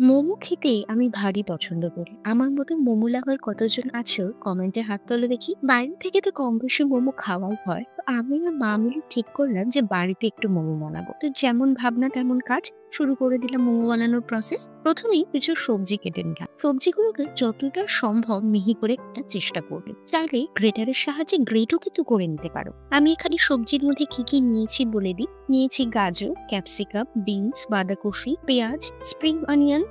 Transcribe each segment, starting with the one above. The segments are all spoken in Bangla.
মোমো খেতে আমি ভারী পছন্দ করি। আমার মতো মোমো লাভার কতজন আছো কমেন্টে হাত তোলো দেখি। বাইরে থেকে তো কম বেশি মোমো খাওয়াই হয়। তো আমি আর মা মিলে ঠিক করলাম যে বাড়িতে একটু মোমো বানাবো। তো যেমন ভাবনা তেমন কাজ। শুরু করে দিলাম মোমো বানানোর প্রসেস। প্রথমেই কিছু সবজি কেটে নিলাম। সবজিগুলোকে যতটা সম্ভব মিহি করে কাটার চেষ্টা করবে। চাইলে গ্রেটারের সাহায্যে গ্রেটও কিন্তু করে নিতে পারো। আমি এখানে সবজির মধ্যে কি কি নিয়েছি বলে দিই। নিয়েছি গাজর, ক্যাপসিকাম, বিনস, বাঁধাকপি, পেঁয়াজ, স্প্রিং অনিয়ন,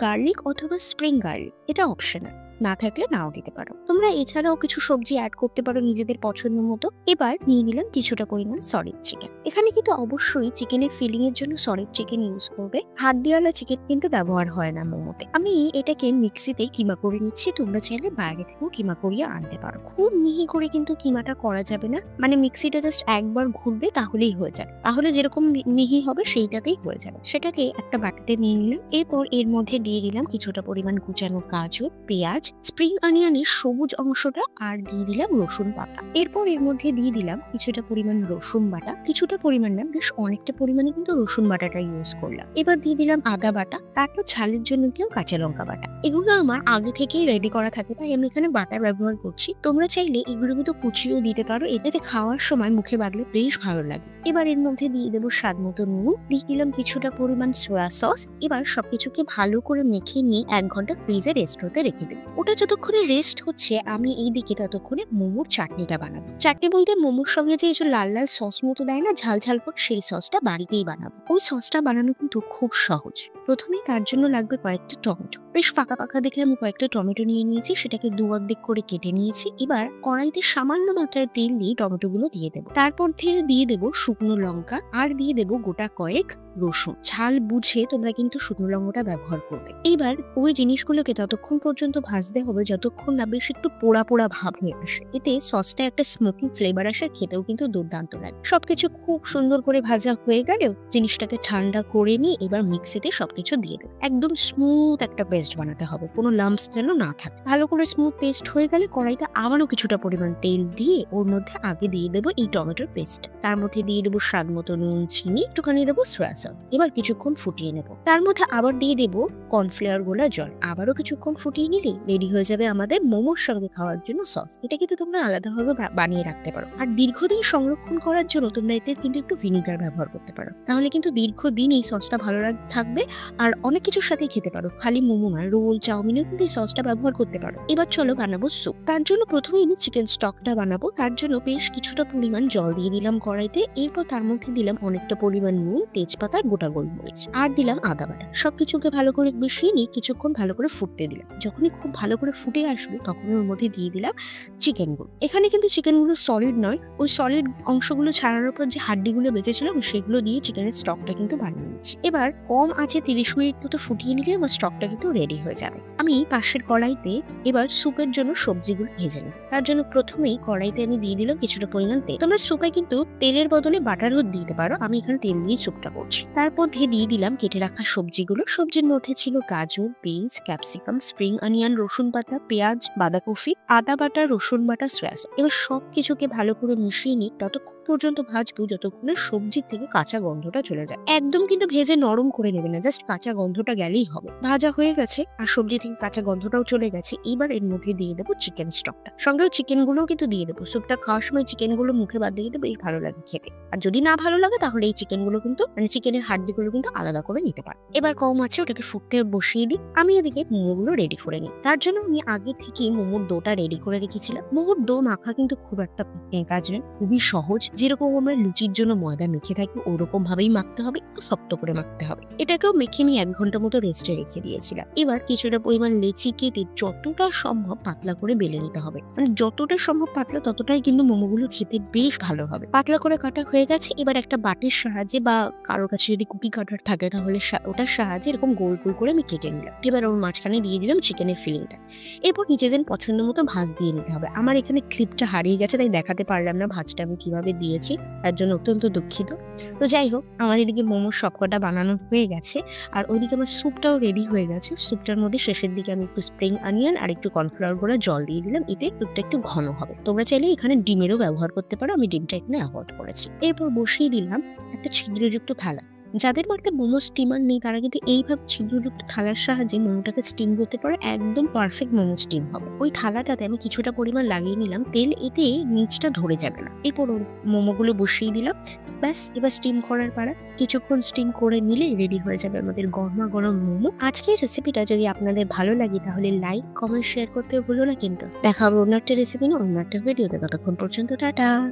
গার্লিক অথবা স্প্রিং গার্লিক, এটা অপশনাল, না থাকলে নাও দিতে পারো। তোমরা এছাড়াও কিছু সবজি অ্যাড করতে পারো নিজেদের পছন্দ মতো। এবার নিয়ে নিলাম কিছুটা পরিমাণ সলিড চিকেন। এখানে কিন্তু অবশ্যই চিকেনের ফিলিং এর জন্য সলিড চিকেন ইউজ করবে। হাড্ডিওয়ালা চিকেন কিন্তু ব্যবহার হয় না মোমোতে। আমি এটাকে মিক্সিতে কিমা করে নিচ্ছি। তোমরা চাইলে বাইরে থেকেও কিমা করিয়ে আনতে পারো। খুব মিহি করে কিন্তু কিমাটা করা যাবে না, মানে মিক্সিটা জাস্ট একবার ঘুরবে তাহলেই হয়ে যাবে। তাহলে যেরকম মিহি হবে সেইটাতেই হয়ে যাবে। সেটাকে একটা বাটিতে নিয়ে নিলাম। এরপর এর মধ্যে দিয়ে দিলাম কিছুটা পরিমাণ কুচানো গাজর, পেঁয়াজ, স্প্রিং অনিয়নের সবুজ অংশটা, আর দিয়ে দিলাম রসুন পাতা। এরপর এর মধ্যে দিয়ে দিলাম কিছুটা পরিমাণ রসুন বাটা। কিছুটা পরিমাণ না, বেশ অনেকটা পরিমাণে কিন্তু রসুন বাটাটা ইউজ করলাম। এবার দিয়ে দিলাম আদা বাটা, তারপর ঝালের জন্য দিলাম কাঁচা লঙ্কা বাটা। এগুলো আমার আগে থেকেই রেডি করা থাকে, তাই আমি এখানে বাটা ব্যবহার করছি। তোমরা চাইলে এগুলো কিন্তু কুচিও দিতে পারো, এতে খাওয়ার সময় মুখে বাগলে বেশ ভালো লাগে। এবার এর মধ্যে দিয়ে দেবো স্বাদ মতো নুন, দিয়ে দিলাম কিছুটা পরিমাণ সোয়া সস। এবার সবকিছুকে ভালো করে মেখে নিয়ে 1 ঘন্টা ফ্রিজে রেস্ট হতে রেখে দেবো। ওটা যতক্ষণে রেস্ট হচ্ছে আমি এই দিকে ততক্ষণে মোমোর চাটনিটা বানাবো। চাটনি বলতে মোমোর সঙ্গে যে লাল লাল সস মতো দেয় না, ঝাল ঝাল করে, সেই সসটা বাড়িতেই বানাবো। ওই সসটা বানানো কিন্তু খুব সহজ। প্রথমেই তার জন্য লাগবে কয়েকটা টমেটো। বেশ পাকা পাকা দেখে আমি কয়েকটা টমেটো নিয়ে নিয়েছি, সেটাকে দু অর্ধেক করে কেটে নিয়েছি। এবার কড়াইতে সামান্য মাত্রায় তেল দিয়ে টমেটোগুলো দিয়ে দেবো। তারপর দিয়ে দেবো শুকনো লঙ্কা, আর দিয়ে দেবো গোটা কয়েক রসুন। ঝাল বুঝে তোমরা কিন্তু শুকনো লঙ্কাটা ব্যবহার করবে। এবার ওই জিনিসগুলোকে ততক্ষণ পর্যন্ত ভাজতে হবে যতক্ষণ না বেশ একটু পোড়া পোড়া ভাব হয়ে আসে। এতে সসটা একটা স্মোকি ফ্লেভার আসে, খেতেও কিন্তু দুর্দান্ত লাগে। সবকিছু খুব সুন্দর করে ভাজা হয়ে গেলেও জিনিসটাকে ঠান্ডা করে নিয়ে এবার মিক্সিতে সবকিছু দিয়ে দেবে। একদম স্মুথ একটা পেস্ট বানাতে হবে, কোনো লাম্পস যেন না থাকে। ভালো করে স্মুথ পেস্ট হয়ে গেলে কড়াইতে আবারও কিছুটা পরিমাণ তেল দিয়ে ওর মধ্যে আগে দিয়ে দেবো এই টমেটোর পেস্ট। তার মধ্যে দিয়ে দেবো স্বাদ মতো নুন, চিনি, একটুখানি দেবো সোয়া সস। এবার কিছুক্ষণ ফুটিয়ে নেবো। তার মধ্যে আবার দিয়ে দেবো কর্নফ্লাওয়ার গোলা জল। আবারও কিছুক্ষণ ফুটিয়ে নিলে রেডি হয়ে যাবে আমাদের মোমোর সঙ্গে খাওয়ার জন্য সস। এটা কিন্তু তোমরা আলাদাভাবে বানিয়ে রাখতে পারো। আর দীর্ঘদিন সংরক্ষণ করার জন্য তোমরা এতে কিন্তু একটু ভিনিগার ব্যবহার করতে পারো, তাহলে কিন্তু দীর্ঘদিন এই সসটা ভালো থাকবে। আর অনেক কিছুর সাথে খেতে পারো, খালি মোমো নয়, রোল, চাউমিনেও কিন্তু এই সসটা ব্যবহার করতে পারো। এবার চলো বানাবো স্যুপ। তার জন্য প্রথমেই আমি চিকেন স্টকটা বানাবো। তার জন্য বেশ কিছুটা পরিমাণ জল দিয়ে দিলাম কড়াইতে। এরপর তার মধ্যে দিলাম অনেকটা পরিমাণ নুন, তেজপাতা, গোটা গোলমরিচ, আর দিলাম আদা বাটা। সবকিছুকে ভালো করে মিশিয়ে নিয়ে কিছুক্ষণ ভালো করে ফুটতে দিলাম। যখনই খুব ভালো করে ফুটে আসবে তখন ওর মধ্যে দিয়ে দিলাম চিকেনগুলো। এখানে কিন্তু চিকেনগুলো সলিড নয়, ওই সলিড অংশগুলো ছাড়ানোর পর যে হাড্ডিগুলো বেঁচেছিল সেগুলো দিয়ে চিকেনের স্টকটা কিন্তু বানিয়ে নিচ্ছি। এবার কম আছে 30 মিনিট মতো ফুটিয়ে নিলে আমার স্টকটা কিন্তু রেডি হয়ে যাবে। আমি পাশের কড়াইতে এবার স্যুপের জন্য সবজিগুলো ভেজে নেব। তার জন্য প্রথমেই কড়াইতে আমি দিয়ে দিলাম কিছুটা পরিমাণ তেল। তোমরা স্যুপে কিন্তু তেলের বদলে বাটারও দিতে পারো, আমি এখানে তেল দিয়ে স্যুপটা করছি। তারপর দিয়ে দিলাম কেটে রাখা সবজিগুলো। সবজির মধ্যে ছিল গাজর, বিনস, ক্যাপসিকাম, স্প্রিং অনিয়ন, রসুন পাতা, পেঁয়াজ, বাঁধাকপি, আদা বাটা, রসুন বাটা, সোয়া সস। এবার সবকিছুকে ভালো করে মিশিয়ে নিই। ততক্ষণ পর্যন্ত ভাজবো যতক্ষণে সবজির থেকে কাঁচা গন্ধটা চলে যায়। একদম কিন্তু ভেজে নরম করে নেবে না, জাস্ট কাঁচা গন্ধটা গেলেই হবে। ভাজা হয়ে গেছে আর সবজি থেকে কাঁচা গন্ধটাও চলে গেছে। এবার এর মধ্যে দিয়ে দেবো চিকেন স্টকটা, সঙ্গেও চিকেন গুলোও কিন্তু দিয়ে দেবো। স্যুপটা খাওয়ার সময় চিকেন গুলো মুখে বাদ দিয়ে কিন্তু বেশ ভালো লাগে খেতে। আর যদি না ভালো লাগে তাহলে এই চিকেন গুলো কিন্তু, মানে চিকেনের হাড্ডি গুলো কিন্তু আলাদা করে নিতে পারো। এবার কম আছে ওটাকে ফুটতে বসিয়ে দিই। আমি এদিকে মোমোগুলো রেডি করে নিই। তার জন্য আমি আগে থেকে মোমোর ডোটা রেডি করে রেখেছিলাম। মোমোর ডো মাখা কিন্তু খুব একটা কাজ নয়, খুবই সহজ। যেরকম আমরা লুচির জন্য ময়দা মেখে থাকি ওরকম ভাবেই মাখতে হবে, একটু শক্ত করে মাখতে হবে। এটাকেও মেখে আমি 1 ঘন্টা মতো রেস্টে রেখে দিয়েছিলাম। এবার কিছুটা পরিমাণ লেচি কেটে যতটা সম্ভব পাতলা করে বেলে নিতে হবে, মানে যতটা সম্ভব পাতলা ততটাই কিন্তু মোমোগুলো খেতে বেশ ভালো হবে। পাতলা করে কাটা হয়ে গেছে। এবার একটা বাটির সাহায্যে বা কারোর কাছে যদি কুকি কাটার থাকে তাহলে ওটার সাহায্যে এরকম গোল গোল করে আমি কেটে নিলাম। এবার ওর মাঝখানে দিয়ে দিলাম চিকেনের ফিলিংটা। এরপর নিজেদের পছন্দ মতো ভাঁজ দিয়ে নিতে হবে। আমার এখানে ক্লিপটা হারিয়ে গেছে, তাই দেখাতে পারলাম না ভাঁজটা আমি কিভাবে দিয়েছি, তার জন্য অত্যন্ত দুঃখিত। তো যাই হোক, আমার এদিকে মোমোর সবকটা বানানো হয়ে গেছে আর ওইদিকে আমার স্যুপটাও রেডি হয়ে গেছে। স্যুপটার মধ্যে শেষের দিকে আমি একটু স্প্রিং অনিয়ন আর একটু কর্নফ্লাওয়ার গুঁড়া জল দিয়ে দিলাম, এতে স্যুপটা একটু ঘন হবে। তোমরা চাইলে এখানে ডিমেরও ব্যবহার করতে পারো, আমি ডিমটা এখানে অ্যাভয়েড করেছি। এরপর বসিয়ে দিলাম একটা ছিদ্রযুক্ত থালা। যাদের বাড়িতে মোমো স্টিমার নেই তারা কিন্তু এইভাবে ছিদ্রযুক্ত থালার সাহায্যে মোমোটাকে স্টিম করতে পারে, একদম পারফেক্ট মোমো স্টিম হবে। ওই থালাটাতে আমি কিছুটা পরিমাণ লাগিয়ে নিলাম তেল, এতে নিচটা ধরে যাবে না। এরপর ওর মোমোগুলো বসিয়ে দিলাম, ব্যাস এবার স্টিম করার পালা। কিছুক্ষণ স্টিম করে নিলে রেডি হয়ে যাবে আমাদের গরমা গরম মোমো। আজকের রেসিপিটা যদি আপনাদের ভালো লাগে তাহলে লাইক কমেন্ট শেয়ার করতে ভুলো না কিন্তু। দেখা হবে অন্য একটা রেসিপি নিয়ে অন্য একটা ভিডিওতে, ততক্ষণ পর্যন্ত টাটা।